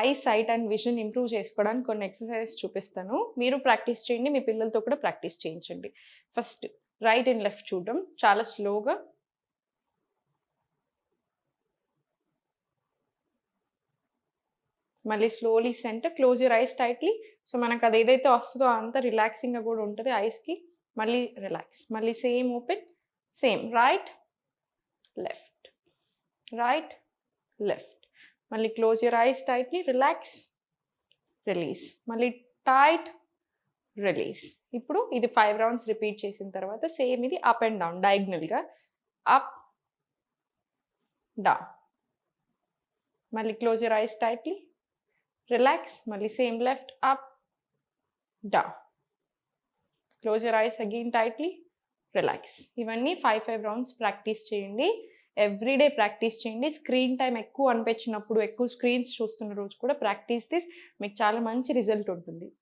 Eye sight and vision improve చేసుకోవడానికి కొన్ని exercises చూపిస్తాను. మీరు ప్రాక్టీస్ చేయండి. మీ పిల్లలతో కూడా ప్రాక్టీస్ చేయించండి. ఫస్ట్ రైట్ అండ్ లెఫ్ట్ చూడడం చాలా స్లోగా. మళ్ళీ slowly centre. Close your eyes tightly. So మనకు అది ఏదైతే వస్తదో అంతా రిలాక్సింగ్‌గా కూడా ఉంటది ఐస్‌కి. మళ్ళీ రిలాక్స్. మళ్ళీ same open. Same right, left, right, left. మళ్ళీ close your eyes tightly. Relax, release. మళ్ళీ టైట్, రిలీజ్. ఇప్పుడు ఇది 5 రౌండ్స్ రిపీట్ చేసిన తర్వాత సేమ్ ఇది అప్ అండ్ డౌన్ డయాగ్నల్‌గా. Up, down. మళ్ళీ close your eyes tightly. Relax. మళ్ళీ same left, up, down. Close your eyes again tightly. Relax. ఇవన్నీ 5 రౌండ్స్ ప్రాక్టీస్ చేయండి. ఎవ్రీడే ప్రాక్టీస్ చేయండి. స్క్రీన్ టైమ్ ఎక్కువ అనిపించినప్పుడు, ఎక్కువ స్క్రీన్స్ చూస్తున్న రోజు కూడా ప్రాక్టీస్ దిస్. మీకు చాలా మంచి రిజల్ట్ ఉంటుంది.